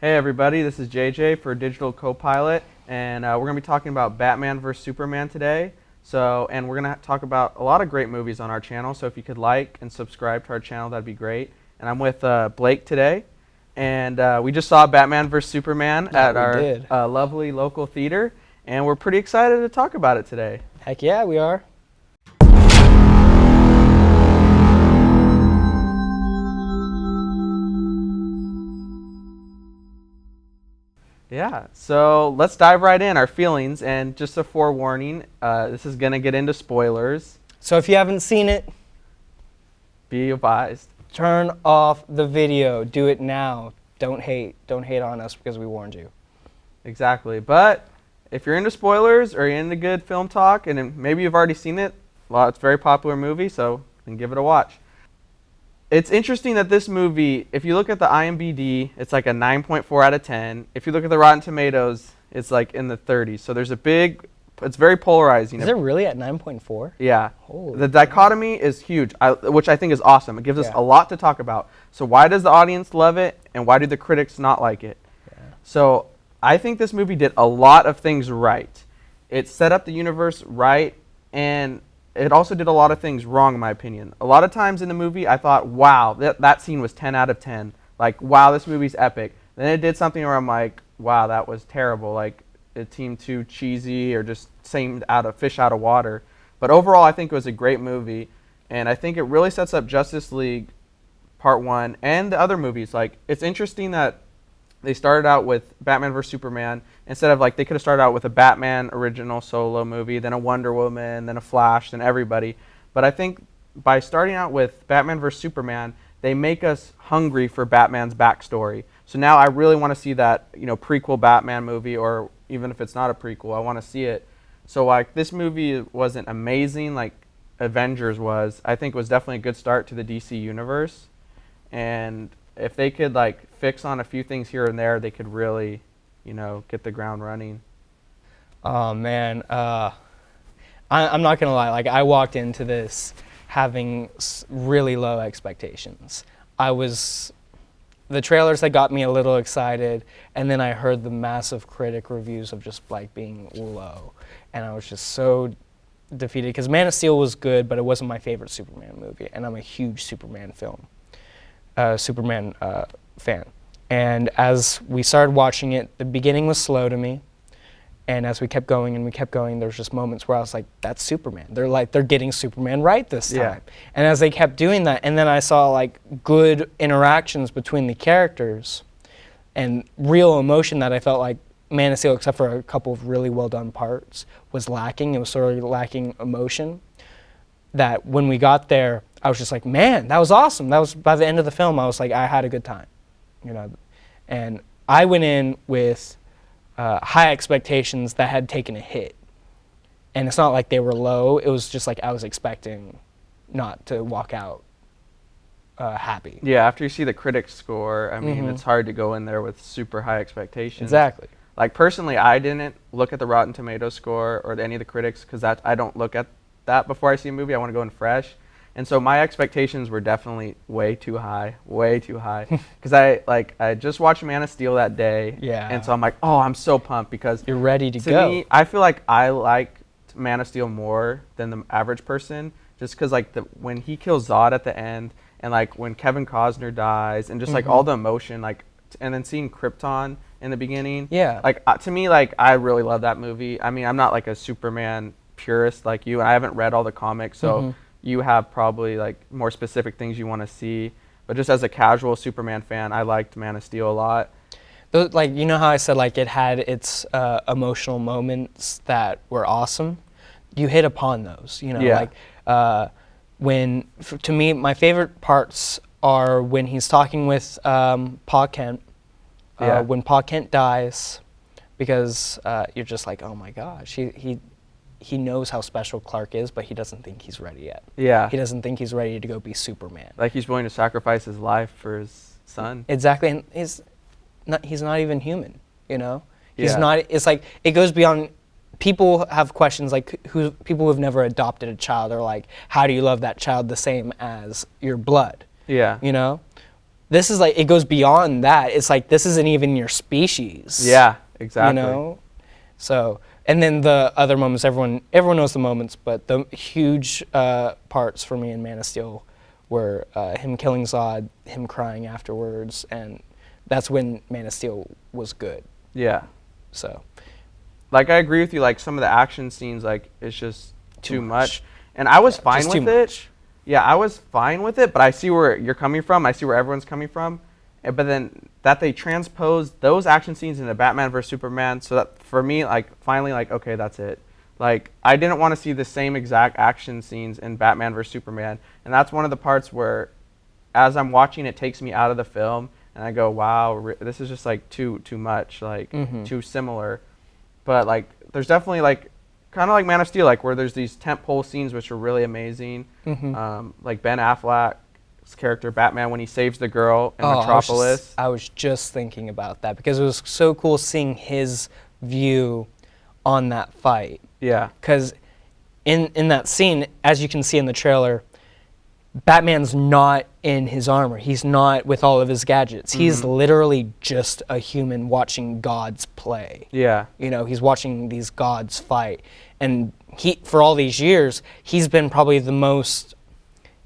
Hey everybody, this is JJ for Digital Copilot, and we're going to be talking about Batman vs. Superman today. And we're going to talk about a lot of great movies on our channel, so if you could like and subscribe to our channel, that'd be great. And I'm with Blake today, and we just saw Batman vs. Superman at our lovely local theater, and we're pretty excited to talk about it today. Heck yeah, we are. Yeah, so let's dive right in, our feelings, and just a forewarning, this is going to get into spoilers. So if you haven't seen it, be advised. Turn off the video. Do it now. Don't hate on us because we warned you. Exactly, but if you're into spoilers or you're into good film talk, and maybe you've already seen it, well, it's a very popular movie, so then give it a watch. It's interesting that this movie, if you look at the IMDb, it's like a 9.4 out of 10. If you look at the Rotten Tomatoes, it's like in the 30s. So there's a big, it's very polarizing. Is it really at 9.4? Yeah. Holy the dichotomy is huge, which I think is awesome. It gives us a lot to talk about. So why does the audience love it, and why do the critics not like it? Yeah. So I think this movie did a lot of things right. It set up the universe right, and it also did a lot of things wrong, in my opinion. A lot of times in the movie, I thought, wow, that scene was 10 out of 10. Like, wow, this movie's epic. Then it did something where I'm like, wow, that was terrible. Like, it seemed too cheesy or just seemed fish out of water. But overall, I think it was a great movie. And I think it really sets up Justice League Part 1 and the other movies. Like, it's interesting that they started out with Batman vs. Superman instead of, like, they could have started out with a Batman original solo movie, then a Wonder Woman, then a Flash, then everybody. But I think by starting out with Batman vs. Superman, they make us hungry for Batman's backstory. So now I really want to see that, prequel Batman movie, or even if it's not a prequel, I want to see it. So, like, this movie wasn't amazing like Avengers was. I think it was definitely a good start to the DC universe. And if they could, like, fix on a few things here and there, they could really, get the ground running. Oh, man. I'm not going to lie. Like, I walked into this having really low expectations. The trailers that got me a little excited, and then I heard the massive critic reviews of just, like, being low. And I was just so defeated, because Man of Steel was good, but it wasn't my favorite Superman movie, and I'm a huge Superman fan. And as we started watching it, the beginning was slow to me, and as we kept going, there's just moments where I was like, that's Superman. They're getting Superman right this time. Yeah. And as they kept doing that, and then I saw, like, good interactions between the characters and real emotion that I felt like Man of Steel, except for a couple of really well done parts, was lacking. It was sort of lacking emotion. That when we got there, I was just like, man, that was awesome. That was, by the end of the film, I was like, I had a good time, And I went in with high expectations that had taken a hit. And it's not like they were low. It was just like I was expecting not to walk out happy. Yeah, after you see the critics score, I mean, it's hard to go in there with super high expectations. Exactly. Like, personally, I didn't look at the Rotten Tomatoes score or any of the critics, because I don't look at that before I see a movie. I want to go in fresh. And so my expectations were definitely way too high. Because I just watched Man of Steel that day. Yeah. And so I'm like, oh, I'm so pumped, because you're ready to go. To me, I feel like I liked Man of Steel more than the average person, just because, like, when he kills Zod at the end, and, like, when Kevin Costner dies, and just like all the emotion, like, and then seeing Krypton in the beginning. Yeah. Like, to me, like, I really love that movie. I mean, I'm not like a Superman purist like you, and I haven't read all the comics, so you have probably, like, more specific things you want to see. But just as a casual Superman fan, I liked Man of Steel a lot. Like, you know how I said, like, it had its emotional moments that were awesome? You hit upon those, Yeah. Like, to me, my favorite parts are when he's talking with Pa Kent, when Pa Kent dies, because you're just like, oh my gosh, he knows how special Clark is, but he doesn't think he's ready yet. Yeah. He doesn't think he's ready to go be Superman. Like, he's willing to sacrifice his life for his son. Exactly, and he's not even human, He's not. It's like, it goes beyond. People have questions, like, people who have never adopted a child are like, how do you love that child the same as your blood? Yeah. this is like, it goes beyond that. It's like, this isn't even your species. Yeah, exactly. You know? So, and then the other moments, everyone knows the moments, but the huge parts for me in Man of Steel were him killing Zod, him crying afterwards, and that's when Man of Steel was good. Yeah. So, like, I agree with you. Like, some of the action scenes, like, it's just too much. And I was fine with it. Yeah, I was fine with it, but I see where you're coming from. I see where everyone's coming from. But then that they transposed those action scenes into Batman vs. Superman, so that for me, like, finally, like, okay, that's it. Like, I didn't want to see the same exact action scenes in Batman vs. Superman. And that's one of the parts where, as I'm watching, it takes me out of the film, and I go, wow, this is just, like, too much, like, too similar. But, like, there's definitely, like, kind of like Man of Steel, like, where there's these tentpole scenes which are really amazing. Like Ben Affleck's character, Batman, when he saves the girl in Metropolis. I was just thinking about that because it was so cool seeing his view on that fight. Yeah. Because in that scene, as you can see in the trailer, Batman's not in his armor. He's not with all of his gadgets. He's literally just a human watching gods play. Yeah. You know, he's watching these gods fight. And for all these years, he's been probably the most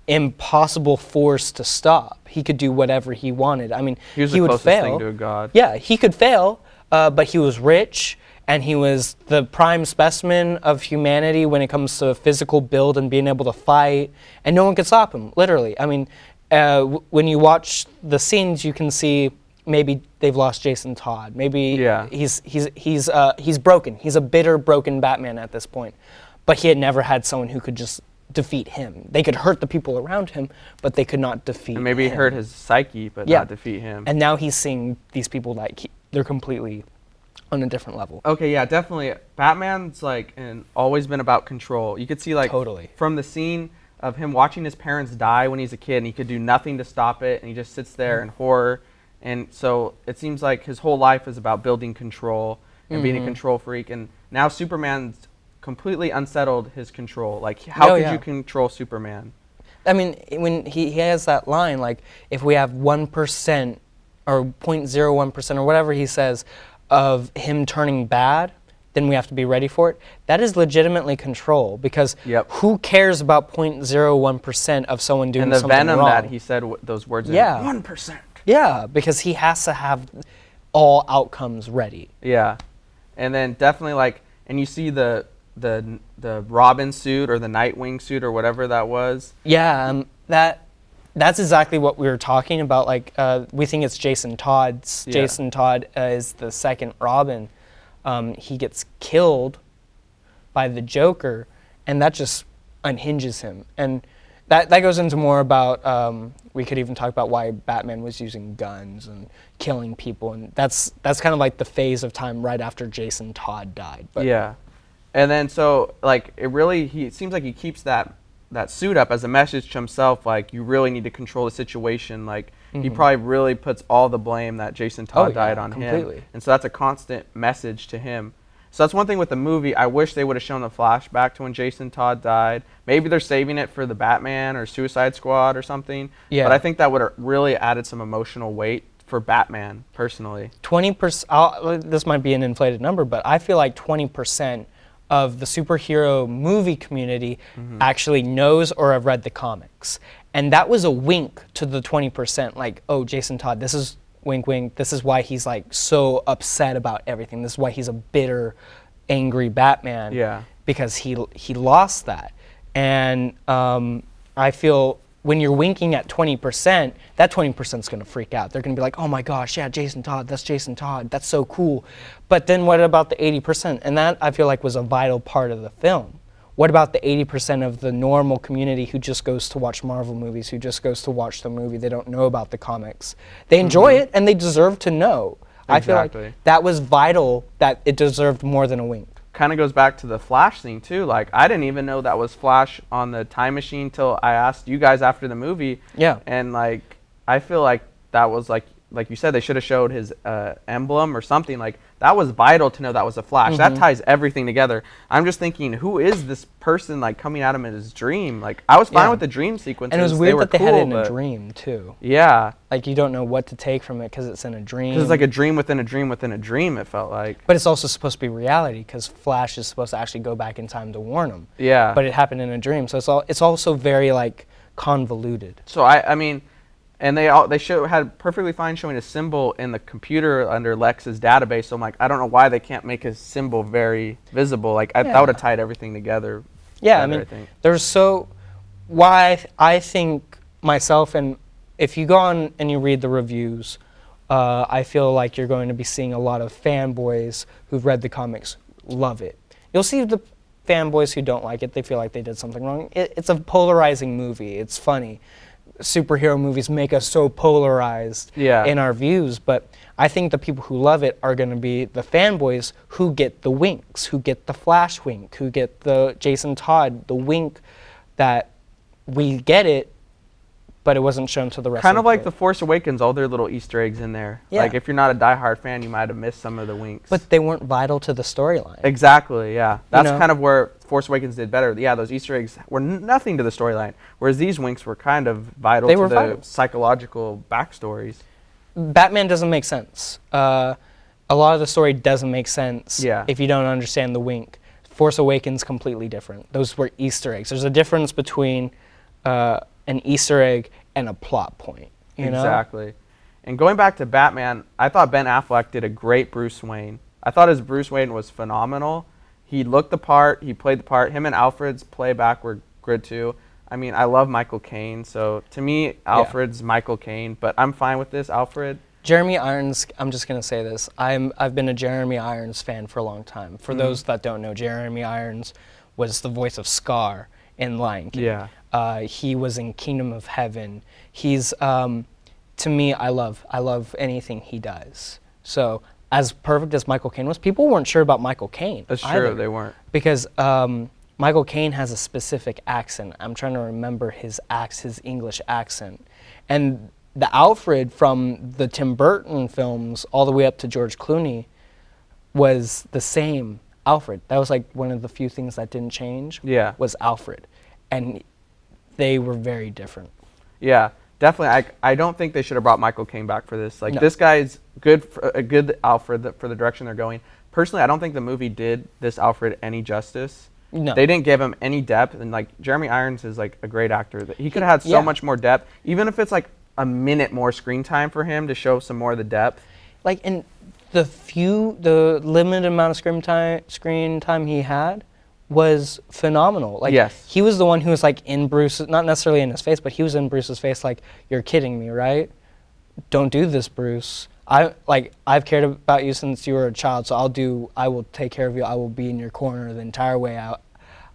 impossible force to stop. He could do whatever he wanted. I mean, he was the the closest closest thing thing to a god. Yeah, he could fail, but he was rich, and he was the prime specimen of humanity when it comes to physical build and being able to fight, and no one could stop him, literally. I mean, when you watch the scenes, you can see maybe they've lost Jason Todd. Maybe he's broken. He's a bitter, broken Batman at this point. But he had never had someone who could just defeat him. They could hurt the people around him, but they could not defeat him. And maybe hurt his psyche, but not defeat him. And now he's seeing these people like they're completely on a different level. Okay, yeah, definitely. Batman's like always been about control. You could see like from the scene of him watching his parents die when he's a kid, and he could do nothing to stop it, and he just sits there in horror. And so it seems like his whole life is about building control and being a control freak. And now Superman's completely unsettled his control. Like, how could you control Superman? I mean, when he has that line, like, if we have 1% or 0.01% or whatever he says of him turning bad, then we have to be ready for it. That is legitimately control, because who cares about 0.01% of someone doing something wrong? And the venom that he said those words in, 1%. Yeah, because he has to have all outcomes ready. Yeah, and then definitely like, and you see the Robin suit or the Nightwing suit or whatever that was. Yeah, that's exactly what we were talking about. Like, we think it's Jason Todd's. Jason Todd is the second Robin. He gets killed by the Joker, and that just unhinges him. And that goes into more about, we could even talk about why Batman was using guns and killing people, and that's kind of like the phase of time right after Jason Todd died. But yeah, and then so like it seems like he keeps that suit up as a message to himself, like, you really need to control the situation. Like, he probably really puts all the blame that Jason Todd died on him, and so that's a constant message to him. So that's one thing with the movie. I wish they would have shown a flashback to when Jason Todd died. Maybe they're saving it for the Batman or Suicide Squad or something. Yeah. But I think that would have really added some emotional weight for Batman, personally. 20%, this might be an inflated number, but I feel like 20% of the superhero movie community actually knows or have read the comics. And that was a wink to the 20%, like, oh, Jason Todd, this is... wink, wink. This is why he's like so upset about everything. This is why he's a bitter, angry Batman. Yeah. Because he lost that, and I feel when you're winking at 20%, that 20% is gonna freak out. They're gonna be like, oh my gosh, yeah, Jason Todd. That's Jason Todd. That's so cool. But then what about the 80%? And that I feel like was a vital part of the film. What about the 80% of the normal community who just goes to watch Marvel movies, who just goes to watch the movie? They don't know about the comics. They enjoy it, and they deserve to know. Exactly. I feel like that was vital, that it deserved more than a wink. Kind of goes back to the Flash thing, too. Like, I didn't even know that was Flash on the time machine till I asked you guys after the movie. Yeah. And, like, I feel like that was, like, like you said, they should have showed his emblem or something. Like, that was vital to know that was a Flash. That ties everything together. I'm just thinking, who is this person, like, coming at him in his dream? Like, I was fine with the dream sequences. And it was weird that they had it in a dream, too. Yeah. Like, you don't know what to take from it because it's in a dream. Because it's like a dream within a dream within a dream, it felt like. But it's also supposed to be reality because Flash is supposed to actually go back in time to warn him. Yeah. But it happened in a dream. So it's also very, like, convoluted. So, I mean... And they had perfectly fine showing a symbol in the computer under Lex's database. So I'm like, I don't know why they can't make his symbol very visible. Like, that would have tied everything together. Yeah, better, I mean, there's so... Why I think myself, and if you go on and you read the reviews, I feel like you're going to be seeing a lot of fanboys who've read the comics love it. You'll see the fanboys who don't like it. They feel like they did something wrong. It's a polarizing movie. It's funny. Superhero movies make us so polarized in our views, but I think the people who love it are going to be the fanboys who get the winks, who get the Flash wink, who get the Jason Todd, the wink that we get it, but it wasn't shown to the rest kind of of like The Force Awakens, all their little Easter eggs in there. Yeah. Like, if you're not a diehard fan, you might have missed some of the winks. But they weren't vital to the storyline. Exactly, yeah. That's kind of where Force Awakens did better. Yeah, those Easter eggs were nothing to the storyline, whereas these winks were kind of vital to the psychological backstories. Batman doesn't make sense. A lot of the story doesn't make sense if you don't understand the wink. Force Awakens completely different. Those were Easter eggs. There's a difference between an Easter egg and a plot point. You know? Exactly. And going back to Batman, I thought Ben Affleck did a great Bruce Wayne. I thought his Bruce Wayne was phenomenal. He looked the part. He played the part. Him and Alfred's playback were good too. I mean, I love Michael Caine, so to me, Alfred's Michael Caine, but I'm fine with this, Alfred. Jeremy Irons, I'm just going to say this. I've been a Jeremy Irons fan for a long time. For those that don't know, Jeremy Irons was the voice of Scar in Lion King. Yeah. He was in Kingdom of Heaven. He's, to me, I love anything he does. So, as perfect as Michael Caine was, people weren't sure about Michael Caine. That's true, they weren't. Because Michael Caine has a specific accent. I'm trying to remember his English accent. And the Alfred from the Tim Burton films all the way up to George Clooney was the same Alfred. That was like one of the few things that didn't change. Yeah. Was Alfred. And they were very different. Yeah, definitely. I don't think they should have brought Michael Caine back for this. Like, this guy's good, a good Alfred for the direction they're going. Personally, I don't think the movie did this Alfred any justice. No. They didn't give him any depth, and like Jeremy Irons is like a great actor. He could have had so much more depth, even if it's like a minute more screen time for him to show some more of the depth. Like, in the limited amount of screen time he had was phenomenal. Like, he was the one who was like in Bruce, not necessarily in his face, but he was in Bruce's face like, you're kidding me, right? Don't do this, Bruce. I've cared about you since you were a child, so I will take care of you. I will be in your corner the entire way out.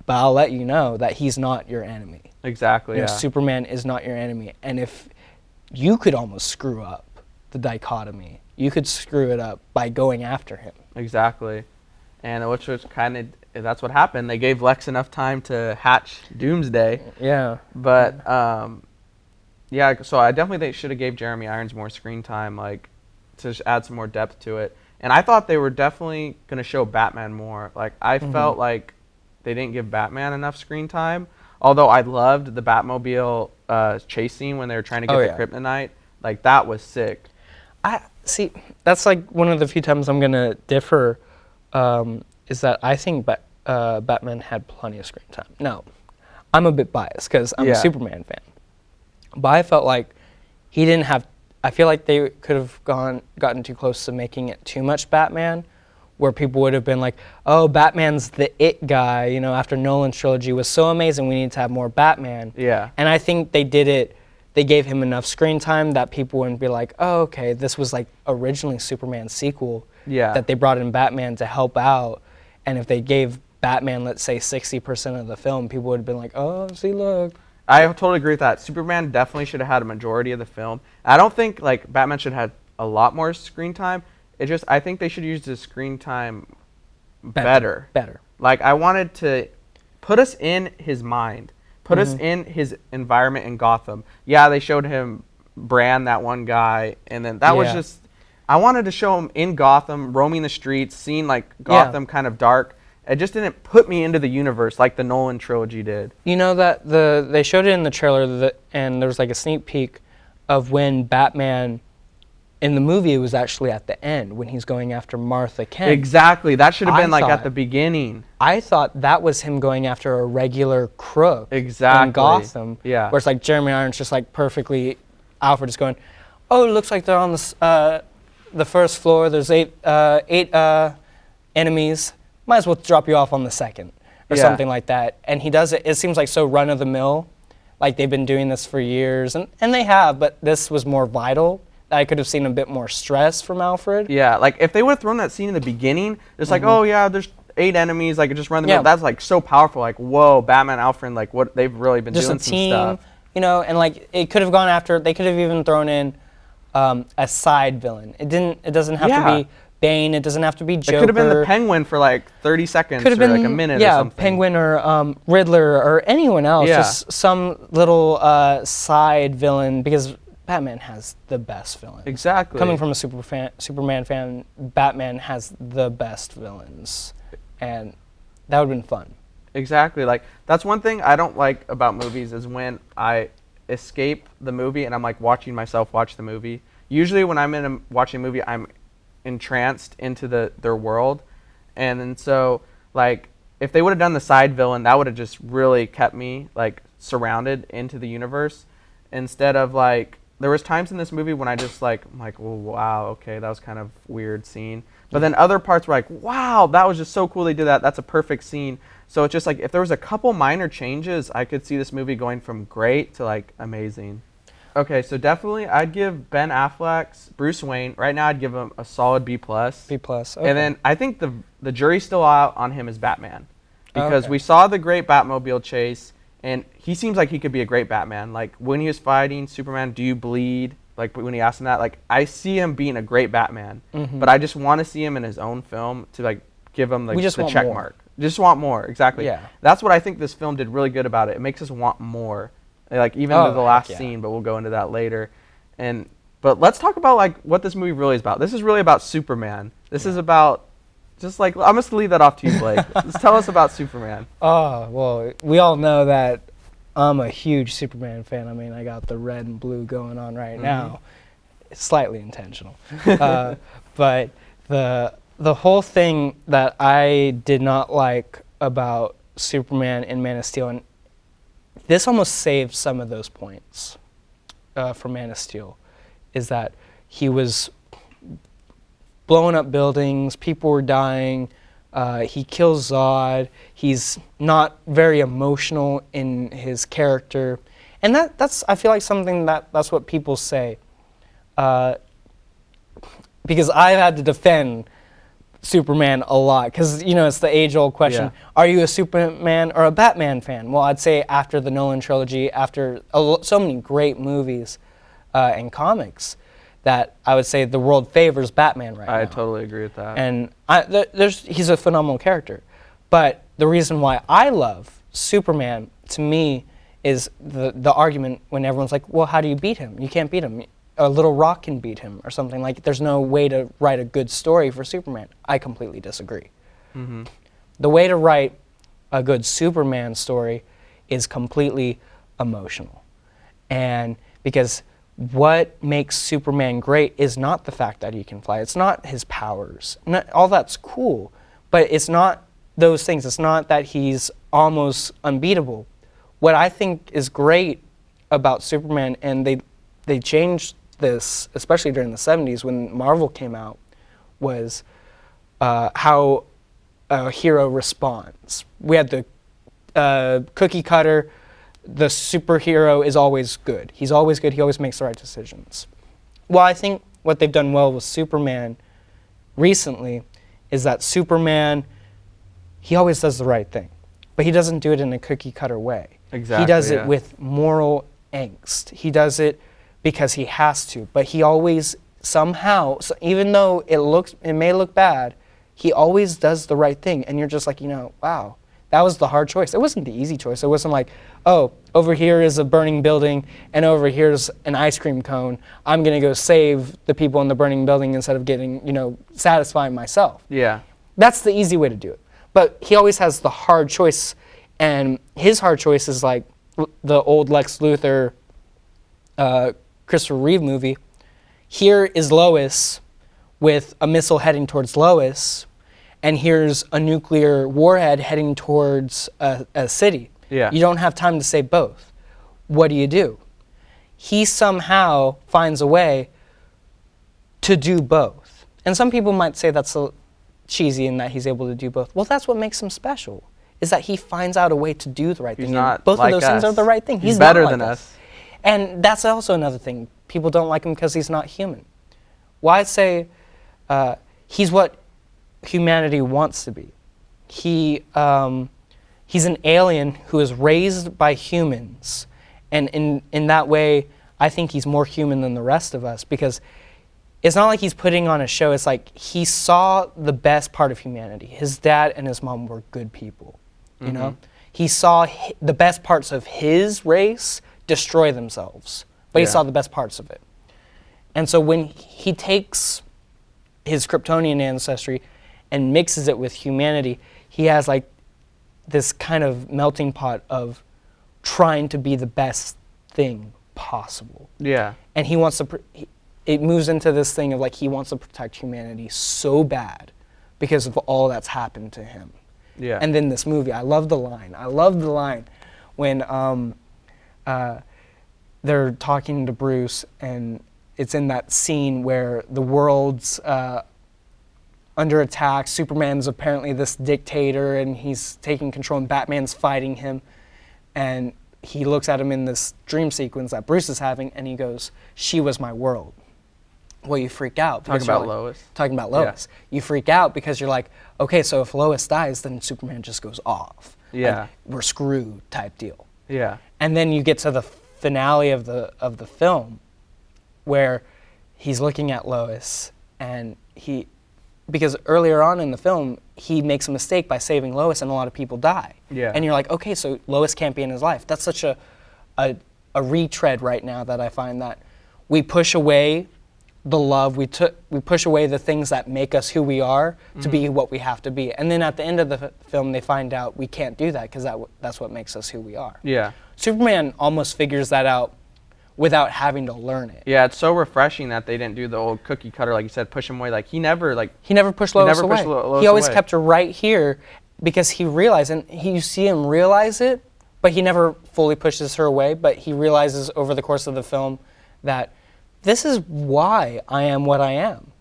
But I'll let you know that he's not your enemy. Exactly, You know, Superman is not your enemy. And if you could almost screw up the dichotomy, you could screw it up by going after him. Exactly. And which was kind of, that's what happened. They gave Lex enough time to hatch Doomsday. Yeah. But, yeah, so I definitely think should have gave Jeremy Irons more screen time, like, to add some more depth to it. And I thought they were definitely going to show Batman more. Like, I felt like they didn't give Batman enough screen time. Although I loved the Batmobile chase scene when they were trying to get the kryptonite. Like, that was sick. See, that's like one of the few times I'm going to differ, is that I think Batman had plenty of screen time. Now, I'm a bit biased because I'm a Superman fan. But I felt like he didn't have... I feel like they could have gotten too close to making it too much Batman, where people would have been like, oh, Batman's the it guy, you know, after Nolan's trilogy was so amazing, we need to have more Batman. Yeah. And I think they did it, they gave him enough screen time that people wouldn't be like, oh, okay, this was like originally Superman's sequel. Yeah. That they brought in Batman to help out. And if they gave Batman, let's say, 60% of the film, people would have been like, oh, see, look. I totally agree with that. Superman definitely should have had a majority of the film. I don't think like Batman should have had a lot more screen time. It just, I think they should use the screen time better. Like, I wanted to put us in his mind, put us in his environment in Gotham. Yeah, they showed him brand that one guy, and then that was Yeah. just, I wanted to show him in Gotham, roaming the streets, seeing like Gotham kind of dark. It just didn't put me into the universe like the Nolan trilogy did. You know that they showed it in the trailer, and there was like a sneak peek of when Batman in the movie, it was actually at the end when he's going after Martha Kent. Exactly. That should have been I like at thought- the beginning. I thought that was him going after a regular crook Exactly. in Gotham. Yeah. Where it's like Jeremy Irons just like perfectly, Alfred is going, oh, it looks like they're on the first floor. There's eight enemies. Might as well drop you off on the second or Yeah. something like that. And he does it. It seems like so run of the mill, like they've been doing this for years, and they have. But this was more vital. I could have seen a bit more stress from Alfred. Yeah, like if they would have thrown that scene in the beginning, it's like, oh yeah, there's 8 enemies, like just run the middle. That's like so powerful. Like, whoa, Batman, Alfred, like what they've really been Just doing a team, some stuff. you know, and like it could have gone after. They could have even thrown in a side villain. It didn't. It doesn't have to be Bane. It doesn't have to be Joker. It could have been the Penguin for like 30 seconds Could have or been like a minute yeah, or something. Penguin or Riddler or anyone else. Yeah. Just some little side villain, because Batman has the best villains. Exactly. Coming from a Superman fan, Batman has the best villains, and that would have been fun. Exactly. Like that's one thing I don't like about movies is when I escape the movie and I'm like watching myself watch the movie. Usually when I'm watching a movie, I'm entranced into their world, and then so like if they would have done the side villain, that would have just really kept me like surrounded into the universe, instead of like there was times in this movie when I just like I'm like, oh wow, okay, that was kind of weird scene, but then other parts were like, wow, that was just so cool they did that, that's a perfect scene. So it's just like if there was a couple minor changes, I could see this movie going from great to like amazing. Okay, so definitely I'd give Ben Affleck's Bruce Wayne, right now I'd give him a solid B+. B+. Okay. And then I think the jury's still out on him as Batman, because Okay. we saw the great Batmobile chase, and he seems like he could be a great Batman. Like when he was fighting Superman, do you bleed? Like when he asked him that, like I see him being a great Batman, but I just want to see him in his own film to like give him like We just the want check more. mark. Just want more, exactly. Yeah. That's what I think this film did really good about it. It makes us want more. Like even Oh, to the last heck yeah. scene, but we'll go into that later. But let's talk about like what this movie really is about. This is really about Superman. This is about just like I'm just gonna leave that off to you, Blake. Just tell us about Superman. Oh, well, we all know that I'm a huge Superman fan. I mean, I got the red and blue going on right now. It's slightly intentional. But the whole thing that I did not like about Superman in Man of Steel, and this almost saved some of those points for Man of Steel, is that he was blowing up buildings, people were dying, he kills Zod, he's not very emotional in his character, and that's I feel like something that's what people say, because I've had to defend Superman a lot, because you know it's the age-old question: Yeah. Are you a Superman or a Batman fan? Well, I'd say after the Nolan trilogy, after so many great movies and comics, that I would say the world favors Batman right now. I totally agree with that. And he's a phenomenal character. But the reason why I love Superman, to me, is the argument when everyone's like, well, how do you beat him? You can't beat him. A little rock can beat him or something. Like, there's no way to write a good story for Superman. I completely disagree. Mm-hmm. The way to write a good Superman story is completely emotional. And because what makes Superman great is not the fact that he can fly. It's not his powers. All that's cool, but it's not those things. It's not that he's almost unbeatable. What I think is great about Superman, and they changed this, especially during the 70s when Marvel came out, was how a hero responds. We had the cookie cutter. The superhero is always good. He's always good. He always makes the right decisions. Well, I think what they've done well with Superman recently is that Superman, he always does the right thing, but he doesn't do it in a cookie cutter way. Exactly. He does it with moral angst. He does it because he has to, but he always somehow, so even though it may look bad, he always does the right thing, and you're just like, wow, That was the hard choice. It wasn't the easy choice. It wasn't like, oh, over here is a burning building and over here's an ice cream cone. I'm going to go save the people in the burning building instead of getting, satisfying myself. Yeah. That's the easy way to do it. But he always has the hard choice, and his hard choice is like the old Lex Luthor, Christopher Reeve movie. Here is Lois with a missile heading towards Lois, and here's a nuclear warhead heading towards a city. Yeah. You don't have time to say both. What do? He somehow finds a way to do both. And some people might say that's cheesy in that he's able to do both. Well, that's what makes him special, is that he finds out a way to do the right thing. Not both like of those things are the right thing. He's better than us. And that's also another thing. People don't like him because he's not human. Why say he's what humanity wants to be? He's an alien who is raised by humans, and in that way, I think he's more human than the rest of us, because it's not like he's putting on a show. It's like he saw the best part of humanity. His dad and his mom were good people, you know? He saw the best parts of his race destroy themselves, but he saw the best parts of it. And so when he takes his Kryptonian ancestry and mixes it with humanity, he has like this kind of melting pot of trying to be the best thing possible. Yeah. And he wants to, it moves into this thing of like he wants to protect humanity so bad because of all that's happened to him. Yeah. And then this movie, I love the line when they're talking to Bruce, and it's in that scene where the world's under attack. Superman's apparently this dictator, and he's taking control, and Batman's fighting him. And he looks at him in this dream sequence that Bruce is having, and he goes, "She was my world." Well, you freak out. Talking about Lois. Talking about Lois. Yeah. You freak out because you're like, okay, so if Lois dies, then Superman just goes off. Yeah. Like, we're screwed type deal. Yeah. And then you get to the finale of the film where he's looking at Lois, and because earlier on in the film, he makes a mistake by saving Lois, and a lot of people die. Yeah. And you're like, okay, so Lois can't be in his life. That's such a retread right now that I find that we push away the love, we push away the things that make us who we are to be what we have to be. And then at the end of the film, they find out we can't do that because that's what makes us who we are. Yeah. Superman almost figures that out without having to learn it. Yeah, it's so refreshing that they didn't do the old cookie cutter, like you said, push him away. Like he never pushed Lois away. He always kept her right here because he realized, and you see him realize it, but he never fully pushes her away. But he realizes over the course of the film that this is why I am what I am.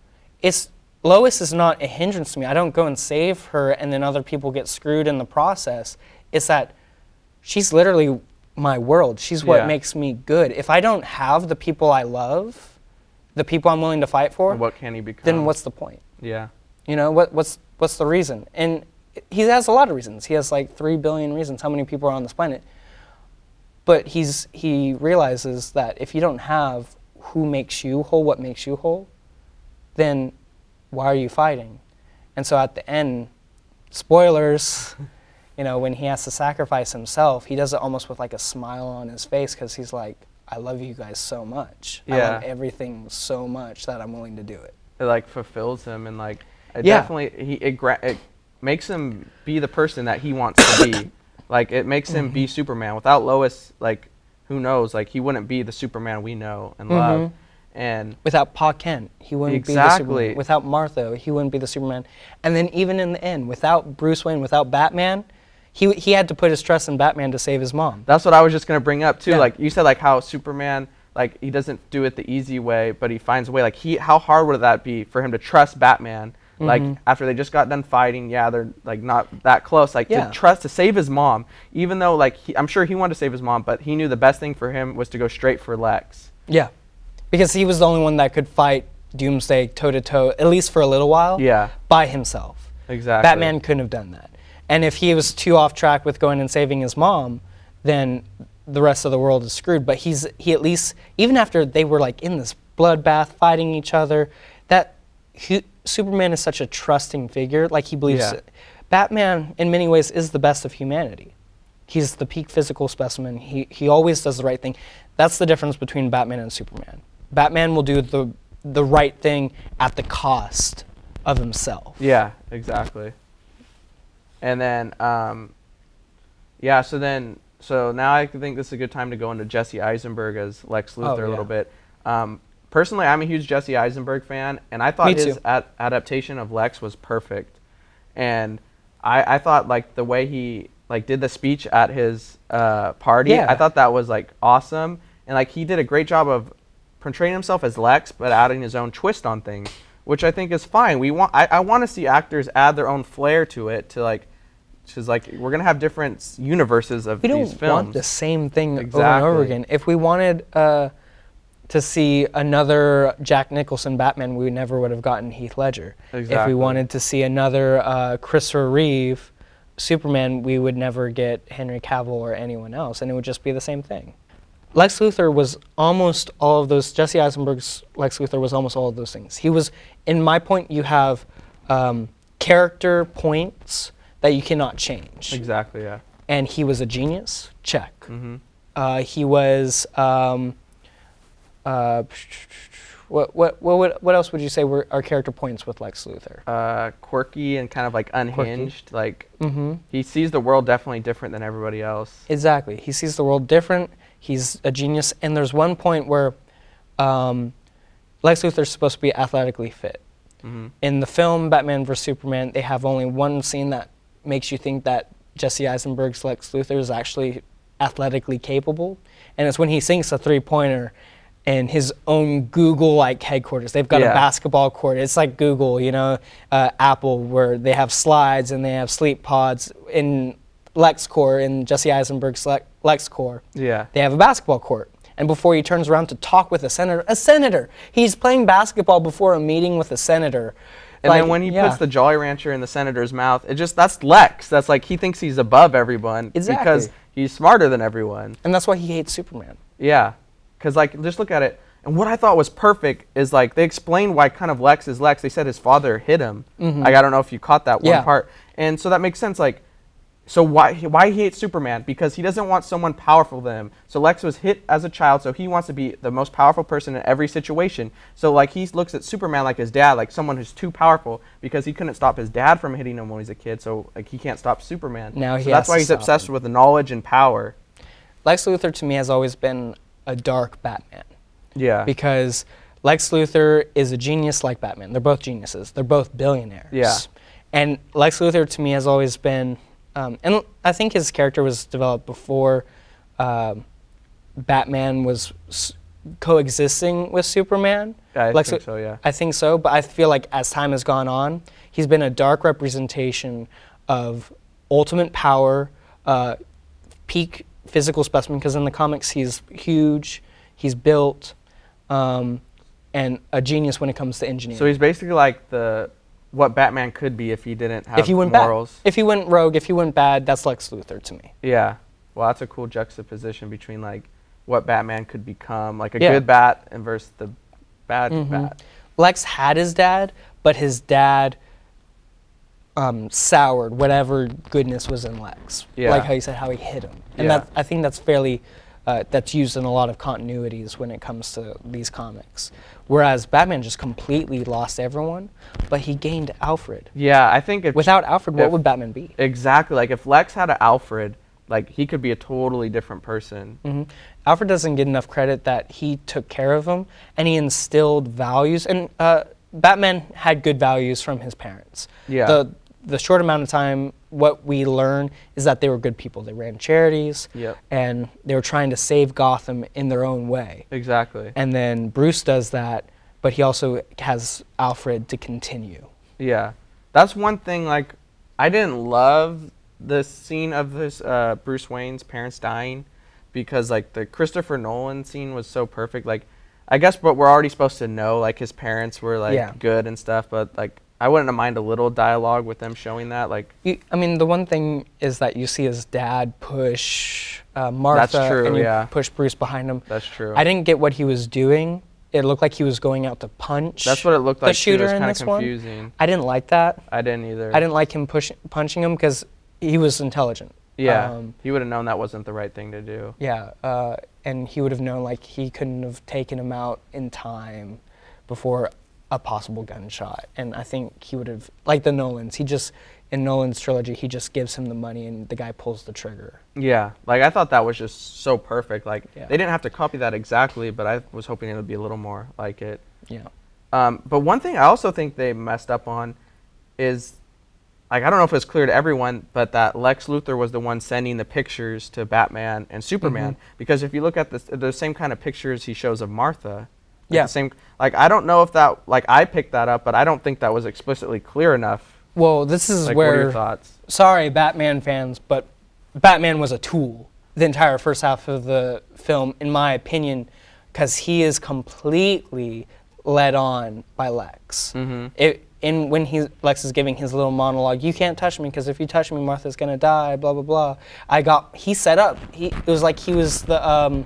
Lois is not a hindrance to me. I don't go and save her and then other people get screwed in the process. It's that she's literally my world. She's what makes me good. If I don't have the people I love, the people I'm willing to fight for, what can he become? Then what's the point? Yeah. You know, what's the reason? And he has a lot of reasons. He has like 3 billion reasons how many people are on this planet. But he realizes that if you don't have who makes you whole, what makes you whole, then why are you fighting? And so at the end, spoilers, when he has to sacrifice himself, he does it almost with like a smile on his face because he's like, I love you guys so much. I love everything so much that I'm willing to do it. It like fulfills him, and like definitely it makes him be the person that he wants to be. Like it makes him be Superman. Without Lois, like who knows? Like he wouldn't be the Superman we know and love. And without Pa Kent, he wouldn't be the Superman. Without Martha, he wouldn't be the Superman. And then even in the end, without Bruce Wayne, without Batman, he had to put his trust in Batman to save his mom. That's what I was just gonna bring up too. Yeah. Like you said, like how Superman, like he doesn't do it the easy way, but he finds a way. Like how hard would that be for him to trust Batman? Like after they just got done fighting, they're like not that close. Like to save his mom, even though like I'm sure he wanted to save his mom, but he knew the best thing for him was to go straight for Lex. Yeah, because he was the only one that could fight Doomsday toe to toe, at least for a little while. Yeah, by himself. Exactly. Batman couldn't have done that. And if he was too off track with going and saving his mom, then the rest of the world is screwed. But he at least, even after they were like in this bloodbath fighting each other, Superman is such a trusting figure. Like he believes Batman, in many ways, is the best of humanity. He's the peak physical specimen. He always does the right thing. That's the difference between Batman and Superman. Batman will do the right thing at the cost of himself. Yeah, exactly. And then, so now I think this is a good time to go into Jesse Eisenberg as Lex Luthor a little bit. Personally, I'm a huge Jesse Eisenberg fan, and I thought his adaptation of Lex was perfect. And I thought like the way he like did the speech at his party, I thought that was like awesome. And like he did a great job of portraying himself as Lex, but adding his own twist on things, which I think is fine. I want to see actors add their own flair to it, to like, because like we're gonna have different universes of these films. We don't want the same thing over and over again. If we wanted to see another Jack Nicholson Batman, we never would have gotten Heath Ledger. Exactly. If we wanted to see another Christopher Reeve Superman, we would never get Henry Cavill or anyone else, and it would just be the same thing. Lex Luthor was almost all of those. Jesse Eisenberg's Lex Luthor was almost all of those things. He was, in my point, you have character points that you cannot change. Exactly, yeah. And he was a genius, check. Mm-hmm. He was, what else would you say were our character points with Lex Luthor? Quirky and kind of like unhinged. Like he sees the world definitely different than everybody else. Exactly. He sees the world different. He's a genius. And there's one point where Lex Luthor's supposed to be athletically fit. Mm-hmm. In the film Batman vs. Superman, they have only one scene that makes you think that Jesse Eisenberg's Lex Luthor is actually athletically capable. And it's when he sinks a three-pointer in his own Google-like headquarters. They've got a basketball court. It's like Google, you know, Apple, where they have slides and they have sleep pods. In LexCorp, in Jesse Eisenberg's LexCorp, they have a basketball court. And before he turns around to talk with a senator, he's playing basketball before a meeting with a senator. And then when he puts the Jolly Rancher in the senator's mouth, that's Lex. That's like he thinks he's above everyone because he's smarter than everyone. And that's why he hates Superman. Yeah. Because, like, just look at it. And what I thought was perfect is, like, they explained why kind of Lex is Lex. They said his father hit him. Mm-hmm. Like, I don't know if you caught that one part. And so that makes sense. Like, so why he hates Superman? Because he doesn't want someone powerful than him. So Lex was hit as a child, so he wants to be the most powerful person in every situation. So, like, he looks at Superman like his dad, like someone who's too powerful because he couldn't stop his dad from hitting him when he was a kid. So, like, he can't stop Superman. Now so that's why he's obsessed with knowledge and power. Lex Luthor, to me, has always been a dark Batman. Yeah. Because Lex Luthor is a genius like Batman. They're both geniuses. They're both billionaires. Yeah. And Lex Luthor, to me, has always been, and I think his character was developed before Batman was coexisting with Superman. I think so, yeah. I think so, but I feel like as time has gone on, he's been a dark representation of ultimate power, peak physical specimen, because in the comics he's huge, he's built, and a genius when it comes to engineering. So he's basically like what Batman could be if he didn't have morals. If he went rogue, if he went bad, that's Lex Luthor to me. Yeah. Well, that's a cool juxtaposition between like what Batman could become, like a good bat and versus the bad bat. Lex had his dad, but his dad soured whatever goodness was in Lex. Yeah. Like how you said, how he hit him. And I think that's fairly, that's used in a lot of continuities when it comes to these comics. Whereas Batman just completely lost everyone, but he gained Alfred. Yeah, I think without Alfred, what would Batman be? Exactly. Like if Lex had an Alfred, like he could be a totally different person. Mm-hmm. Alfred doesn't get enough credit that he took care of him and he instilled values. And Batman had good values from his parents. Yeah. The short amount of time, what we learn is that they were good people. They ran charities, and they were trying to save Gotham in their own way. Exactly. And then Bruce does that, but he also has Alfred to continue. Yeah. That's one thing, like, I didn't love the scene of this Bruce Wayne's parents dying because, like, the Christopher Nolan scene was so perfect. Like, I guess, but we're already supposed to know, like, his parents were, like, good and stuff, but, like, I wouldn't mind a little dialogue with them showing that. Like, I mean, the one thing is that you see his dad push Martha, that's true, and you push Bruce behind him. That's true. I didn't get what he was doing it looked like he was going out to punch. That's what it looked like. The shooter It was in kind this of confusing. one. I didn't like that. I didn't either. I didn't like him punching him because he was intelligent. Yeah, he would have known that wasn't the right thing to do. Yeah, and he would have known like he couldn't have taken him out in time before a possible gunshot. And I think he would have, like the Nolans, in Nolan's trilogy, he just gives him the money and the guy pulls the trigger. Yeah, like I thought that was just so perfect. Like Yeah. they didn't have to copy that exactly, but I was hoping it would be a little more like it. Yeah. But one thing I also think they messed up on is, like, I don't know if it's clear to everyone, but that Lex Luthor was the one sending the pictures to Batman and Superman. Because if you look at the same kind of pictures he shows of Martha, Yeah. the same. Like I don't know if that, like I picked that up, but I don't think that was explicitly clear enough. Well, this is Like, where, what are your thoughts? sorry, Batman fans, but Batman was a tool the entire first half of the film, in my opinion, because he is completely led on by Lex. When Lex is giving his little monologue, you can't touch me because if you touch me, Martha's gonna die. Blah blah blah. He set up. It was like he was the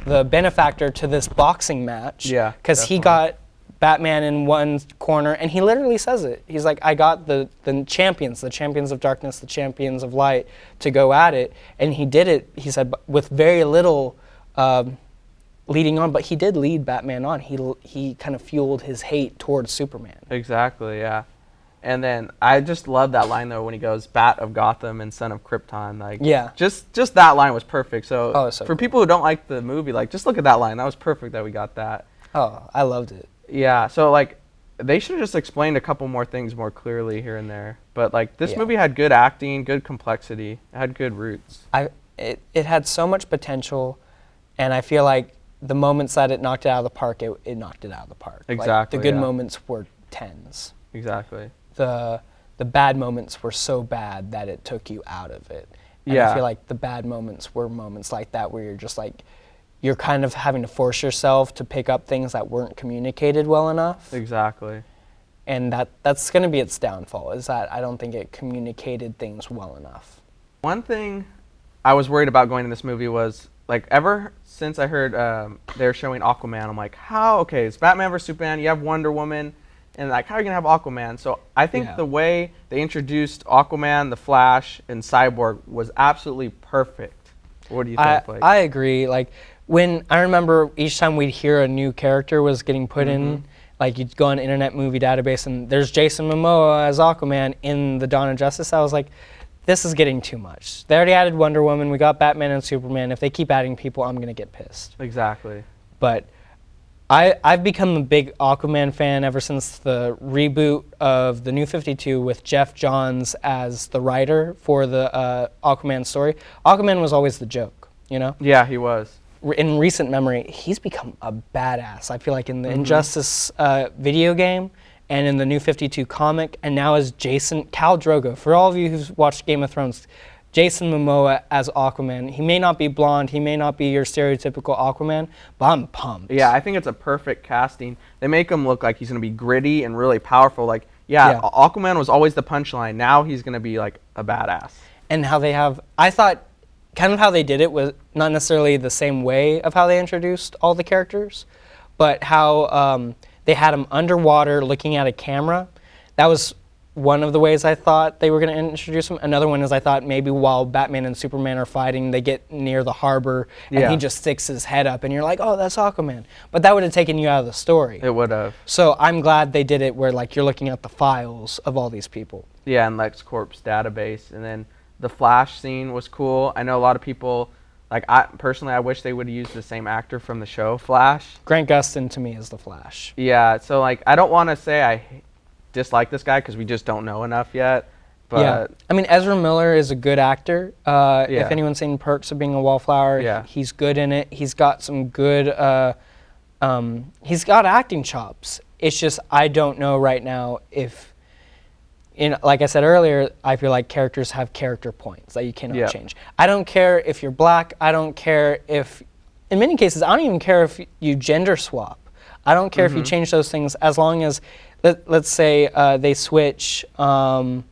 benefactor to this boxing match. Yeah, because he got Batman in one corner, and he literally says it. He's like, I got the champions of darkness, the champions of light, to go at it. And he did it, he said, with very little leading on, but he did lead Batman on. He kind of fueled his hate towards Superman. Exactly, yeah. And then I just love that line, though, when he goes, Bat of Gotham and Son of Krypton. Like, yeah. Just that line was perfect. So, So for cool. people who don't like the movie, like, just look at that line. That was perfect that we got that. Oh, I loved it. Yeah, so like they should have just explained a couple more things more clearly here and there. But like this movie had good acting, good complexity, it had good roots. It had so much potential, and I feel like the moments that it knocked it out of the park, it knocked it out of the park. Exactly. Like, the good moments were 10s. Exactly. The bad moments were so bad that it took you out of it. And I feel like the bad moments were moments like that where you're just like, you're kind of having to force yourself to pick up things that weren't communicated well enough. Exactly. And that's going to be its downfall, is that I don't think it communicated things well enough. One thing I was worried about going to this movie was, like, ever since I heard they're showing Aquaman, I'm like, how? Okay, it's Batman vs. Superman, you have Wonder Woman, and like, how are you going to have Aquaman? So I think the way they introduced Aquaman, the Flash, and Cyborg was absolutely perfect. What do you think, Blake? I agree. Like, when I remember each time we'd hear a new character was getting put in, like you'd go on Internet Movie Database and there's Jason Momoa as Aquaman in the Dawn of Justice, I was like, this is getting too much. They already added Wonder Woman, we got Batman and Superman. If they keep adding people, I'm going to get pissed. Exactly. But I've become a big Aquaman fan ever since the reboot of the New 52 with Jeff Johns as the writer for the Aquaman story. Aquaman was always the joke, you know? Yeah, he was. In recent memory, he's become a badass. I feel like in the Injustice video game and in the New 52 comic, and now as Khal Drogo. For all of you who've watched Game of Thrones, Jason Momoa as Aquaman. He may not be blonde, he may not be your stereotypical Aquaman, but I'm pumped. Yeah, I think it's a perfect casting. They make him look like he's going to be gritty and really powerful. Like, Aquaman was always the punchline. Now he's going to be like a badass. And how they have, I thought, kind of how they did it was not necessarily the same way of how they introduced all the characters, but how they had him underwater looking at a camera. That was one of the ways I thought they were going to introduce him. Another one is I thought maybe while Batman and Superman are fighting, they get near the harbor and he just sticks his head up and you're like, oh, that's Aquaman. But that would have taken you out of the story. It would have. So I'm glad they did it where like you're looking at the files of all these people. Yeah, and LexCorp's database. And then the Flash scene was cool. I know a lot of people, like I wish they would have used the same actor from the show Flash. Grant Gustin to me is the Flash. Yeah, so like I don't want to say I dislike this guy because we just don't know enough yet. But yeah, I mean Ezra Miller is a good actor. If anyone's seen Perks of Being a Wallflower, he's good in it. He's got some good, he's got acting chops. It's just I don't know right now if, like I said earlier, I feel like characters have character points that you cannot change. I don't care if you're black. I don't care if, in many cases, I don't even care if you gender swap. I don't care if you change those things as long as, let's say they switch, let's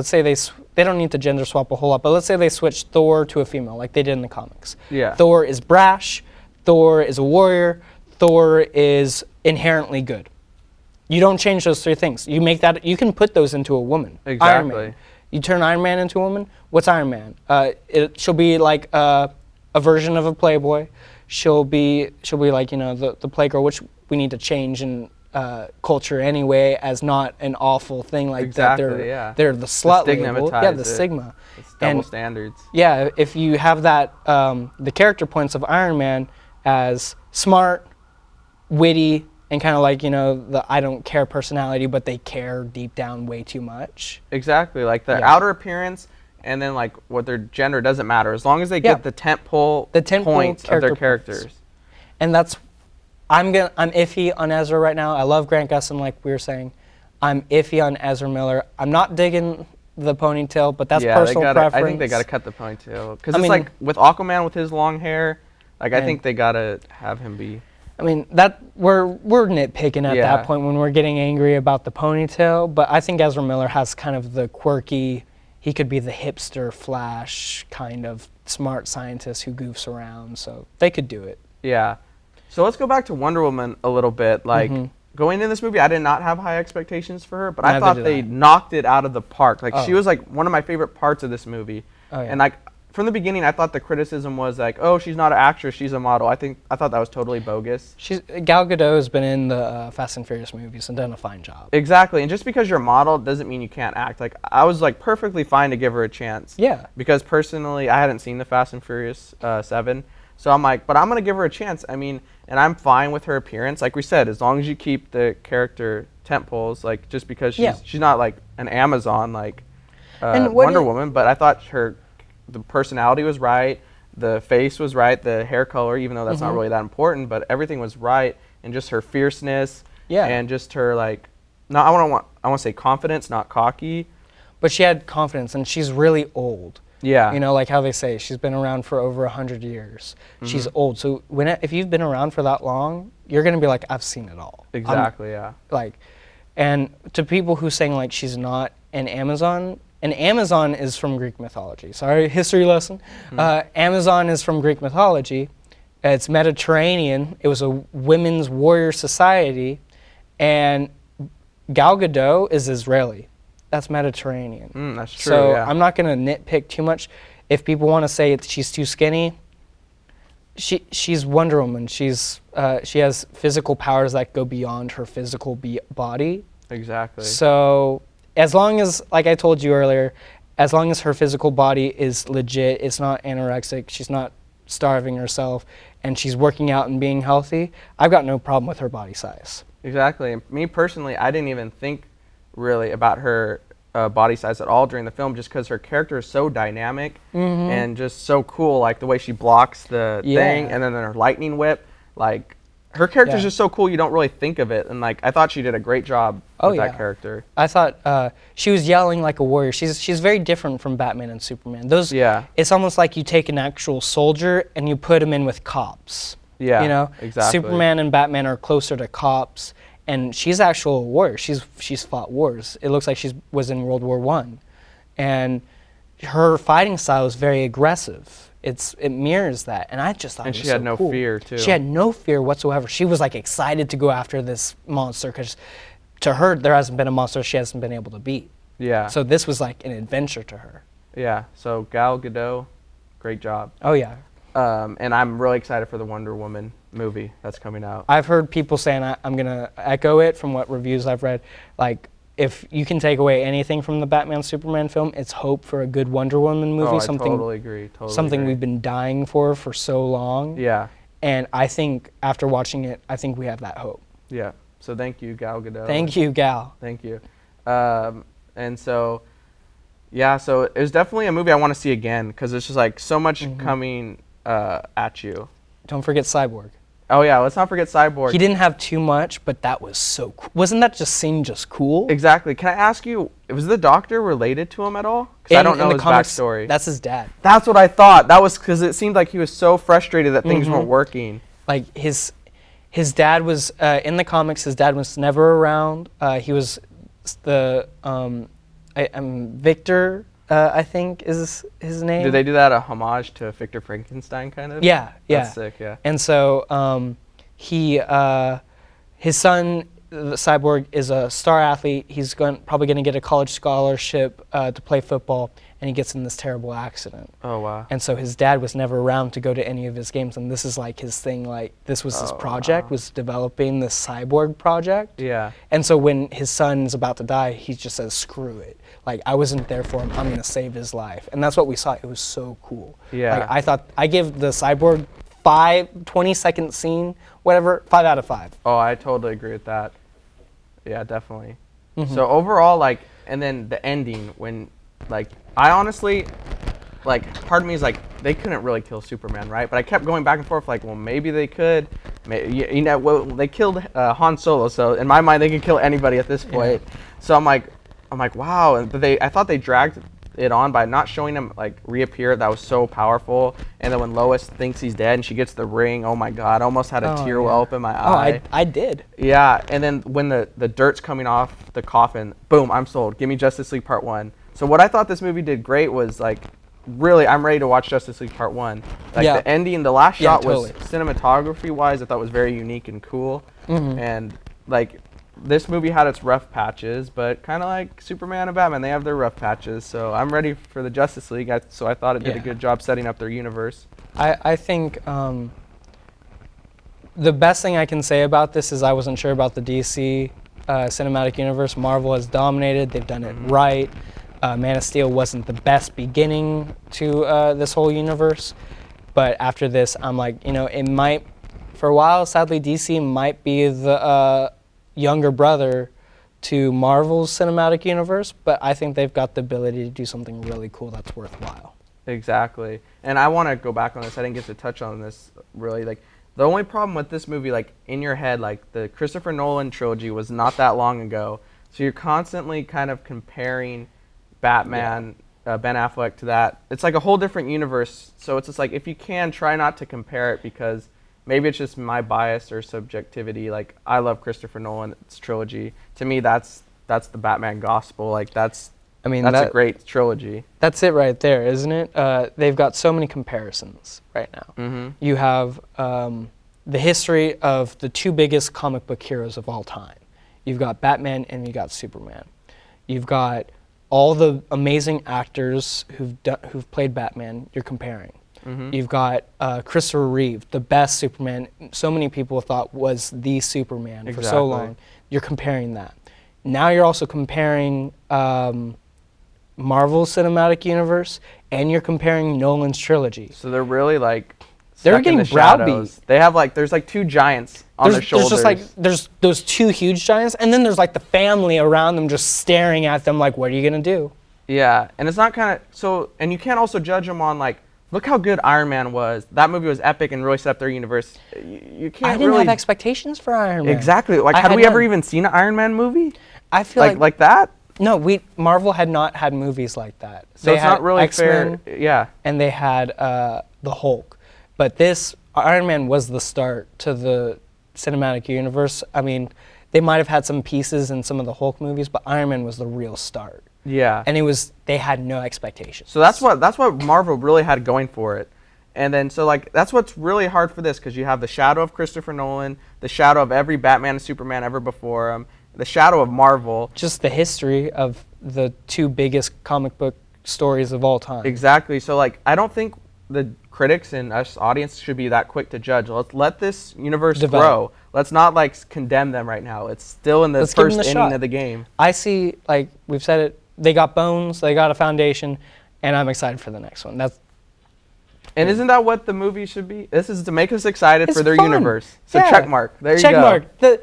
say they don't need to gender swap a whole lot, but let's say they switch Thor to a female like they did in the comics. Yeah. Thor is brash, Thor is a warrior. Thor is inherently good. You don't change those three things. You make that. You can put those into a woman. Exactly. Iron Man. You turn Iron Man into a woman. What's Iron Man? She'll be like a version of a playboy. She'll be like the playgirl, which we need to change in culture anyway, as not an awful thing like exactly, that. They're the slut label. Yeah, the stigma. It's double standards. Yeah, if you have that, the character points of Iron Man as smart, witty, and kind of like, the I don't care personality, but they care deep down way too much. Exactly, like their outer appearance and then like what their gender doesn't matter as long as they get the tentpole points of their characters. Points. And that's, I'm iffy on Ezra right now. I love Grant Gustin, like we were saying. I'm iffy on Ezra Miller. I'm not digging the ponytail, but that's personal preference. I think they got to cut the ponytail because it's like with Aquaman with his long hair. Like I think they got to have him be. I mean, that we're nitpicking at that point when we're getting angry about the ponytail, but I think Ezra Miller has kind of the quirky, he could be the hipster Flash kind of smart scientist who goofs around, so they could do it. Yeah. So let's go back to Wonder Woman a little bit. Like going into this movie, I did not have high expectations for her, but I thought they knocked it out of the park. Like she was like one of my favorite parts of this movie. Oh, yeah. And like from the beginning, I thought the criticism was like, oh, she's not an actress, she's a model. I thought that was totally bogus. Gal Gadot has been in the Fast and Furious movies and done a fine job. Exactly, and just because you're a model doesn't mean you can't act. Like I was like perfectly fine to give her a chance. Yeah. Because personally, I hadn't seen the Fast and Furious 7, so I'm like, but I'm gonna give her a chance. I mean, and I'm fine with her appearance. Like we said, as long as you keep the character tentpoles, like just because she's not like an Amazon like Wonder Woman, but I thought the personality was right, the face was right, the hair color, even though that's not really that important, but everything was right, and just her fierceness, and just her like, I want to say confidence, not cocky. But she had confidence, and she's really old. Yeah. Like how they say, she's been around for over 100 years. She's old, so if you've been around for that long, you're gonna be like, I've seen it all. Exactly, yeah. Like, and to people who saying like she's not an Amazon is from Greek mythology. Sorry, history lesson. Amazon is from Greek mythology. It's Mediterranean. It was a women's warrior society. And Gal Gadot is Israeli. That's Mediterranean. That's true, so I'm not going to nitpick too much. If people want to say she's too skinny, she's Wonder Woman. She has physical powers that go beyond her physical body. Exactly. So as long as, like I told you earlier, as long as her physical body is legit, it's not anorexic, she's not starving herself, and she's working out and being healthy, I've got no problem with her body size. Exactly. And me personally, I didn't even think really about her body size at all during the film, just because her character is so dynamic and just so cool, like the way she blocks the thing, and then her lightning whip, like her character is just so cool you don't really think of it, and like I thought she did a great job with that character. I thought she was yelling like a warrior. She's very different from Batman and Superman. It's almost like you take an actual soldier and you put him in with cops. Yeah, exactly. Superman and Batman are closer to cops, and she's actual warrior. She's fought wars. It looks like she was in World War I, and her fighting style is very aggressive. It mirrors that, and I just thought it was so cool. And she had no fear, too. She had no fear whatsoever. She was like excited to go after this monster, because to her, there hasn't been a monster she hasn't been able to beat. Yeah. So this was like an adventure to her. Yeah, so Gal Gadot, great job. Oh, yeah. And I'm really excited for the Wonder Woman movie that's coming out. I've heard people saying, I'm going to echo it from what reviews I've read, like, if you can take away anything from the Batman Superman film, it's hope for a good Wonder Woman movie. I totally agree. Something we've been dying for so long. Yeah. And I think after watching it, I think we have that hope. Yeah. So thank you, Gal Gadot. Thank you, Gal. Thank you. And so, yeah, so it was definitely a movie I want to see again, because it's just like so much coming at you. Don't forget Cyborg. Oh yeah, let's not forget Cyborg. He didn't have too much, but that was so cool. Wasn't that scene just cool? Exactly. Can I ask you, was the Doctor related to him at all? Because I don't know his backstory. That's his dad. That's what I thought. That was because it seemed like he was so frustrated that things weren't working. Like his dad was in the comics. His dad was never around. He was the Victor I think is his name. Did they do that a homage to Victor Frankenstein kind of? Yeah, yeah. That's sick, yeah. And so his son, the Cyborg, is a star athlete. He's probably going to get a college scholarship to play football, and he gets in this terrible accident. Oh, wow. And so his dad was never around to go to any of his games, and this is like his thing. Like this was his project, was developing this Cyborg project. Yeah. And so when his son's about to die, he just says, "Screw it! Like I wasn't there for him. I'm gonna save his life." And that's what we saw. It was so cool. Yeah. Like I thought I give the Cyborg 20-second scene, whatever, 5 out of 5. Oh, I totally agree with that. Yeah, definitely. So overall, like, and then the ending when, like, I honestly, like, part of me is like, they couldn't really kill Superman, right? But I kept going back and forth, like, well, maybe they could. You know, well, they killed Han Solo, so in my mind, they could kill anybody at this point. Yeah. So I'm like, wow. But I thought they dragged it on by not showing him like reappear. That was so powerful. And then when Lois thinks he's dead and she gets the ring, oh my God, I almost had a tear well up in my eye. I did. Yeah, and then when the dirt's coming off the coffin, boom, I'm sold. Give me Justice League Part 1. So what I thought this movie did great was, like, really, I'm ready to watch Justice League Part 1. Like, the ending, the last shot was, cinematography-wise, I thought was very unique and cool. And, like, this movie had its rough patches, but kind of like Superman and Batman, they have their rough patches. So I'm ready for the Justice League, so I thought it did a good job setting up their universe. I think the best thing I can say about this is I wasn't sure about the DC cinematic universe. Marvel has dominated. They've done it right. Man of Steel wasn't the best beginning to this whole universe, but after this, I'm like, you know, it might, for a while, sadly, DC might be the younger brother to Marvel's cinematic universe, but I think they've got the ability to do something really cool that's worthwhile. Exactly. And I want to go back on this. I didn't get to touch on this really. Like, the only problem with this movie, like, in your head, like, the Christopher Nolan trilogy was not that long ago. So you're constantly kind of comparing Batman, Ben Affleck to that. It's like a whole different universe. So it's just like, if you can, try not to compare it, because maybe it's just my bias or subjectivity. Like, I love Christopher Nolan's trilogy. To me, that's the Batman gospel. Like, that's a great trilogy. That's it right there, isn't it? They've got so many comparisons right now. You have the history of the two biggest comic book heroes of all time. You've got Batman and you got Superman. You've got all the amazing actors who've played Batman. You're comparing. You've got Christopher Reeve, the best Superman. So many people thought was the Superman for so long. You're comparing that. Now you're also comparing Marvel's cinematic universe, and you're comparing Nolan's trilogy. So they're really like they're getting browbeat. They have like there's like two giants on their shoulders. There's just like there's those two huge giants, and then there's like the family around them just staring at them like, what are you gonna do? Yeah, and it's not kind of so, and you can't also judge them on like, look how good Iron Man was. That movie was epic and really set up their universe. You can't. I didn't have expectations for Iron Man. Exactly. Like, had we ever even seen an Iron Man movie? I feel like that. No, Marvel had not had movies like that. So it's not really fair. Yeah. And they had the Hulk, but this Iron Man was the start to the cinematic universe. I mean, they might have had some pieces in some of the Hulk movies, but Iron Man was the real start. Yeah. And they had no expectations. So that's what Marvel really had going for it. And then so like that's what's really hard for this, because you have the shadow of Christopher Nolan, the shadow of every Batman and Superman ever before him, the shadow of Marvel. Just the history of the two biggest comic book stories of all time. Exactly. So like I don't think the critics and us audience should be that quick to judge. Let's let this universe grow. Let's not like condemn them right now. It's still in the first inning of the game. I see, like we've said it, they got bones, they got a foundation, and I'm excited for the next one. And isn't that what the movie should be? This is to make us excited for their universe. So check mark. There you go. Check mark.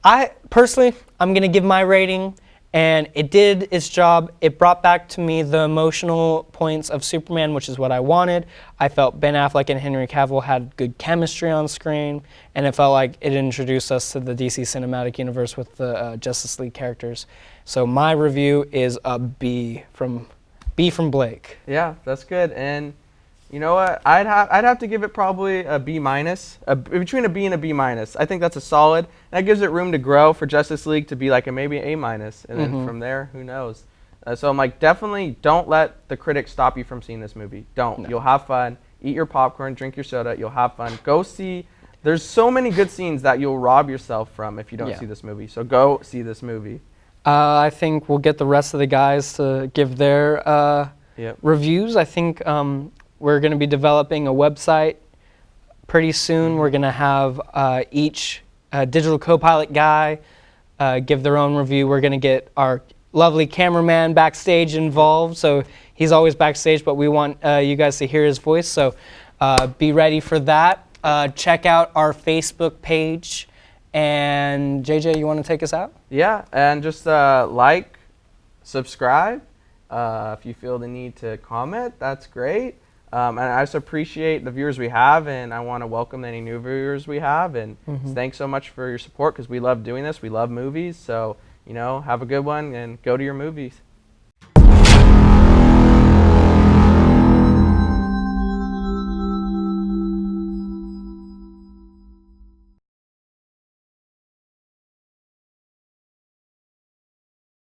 I personally, I'm gonna give my rating, and it did its job. It brought back to me the emotional points of Superman, which is what I wanted. I felt Ben Affleck and Henry Cavill had good chemistry on screen, and it felt like it introduced us to the DC cinematic universe with the Justice League characters. So my review is a B from Blake. Yeah, that's good. And you know what? I'd have to give it probably a B minus, between a B and a B minus. I think that's a solid. That gives it room to grow for Justice League to be like maybe A minus, and then from there, who knows? So I'm like, definitely don't let the critics stop you from seeing this movie. Don't. No. You'll have fun. Eat your popcorn, drink your soda. You'll have fun. Go see. There's so many good scenes that you'll rob yourself from if you don't see this movie. So go see this movie. I think we'll get the rest of the guys to give their reviews. I think we're going to be developing a website pretty soon. We're going to have each digital Copilot guy give their own review. We're going to get our lovely cameraman backstage involved. So he's always backstage, but we want you guys to hear his voice. So be ready for that. Check out our Facebook page. And JJ, you want to take us out? Yeah, and just like, subscribe. If you feel the need to comment, that's great. And I just appreciate the viewers we have, and I want to welcome any new viewers we have. And thanks so much for your support, because we love doing this. We love movies. So, have a good one and go to your movies.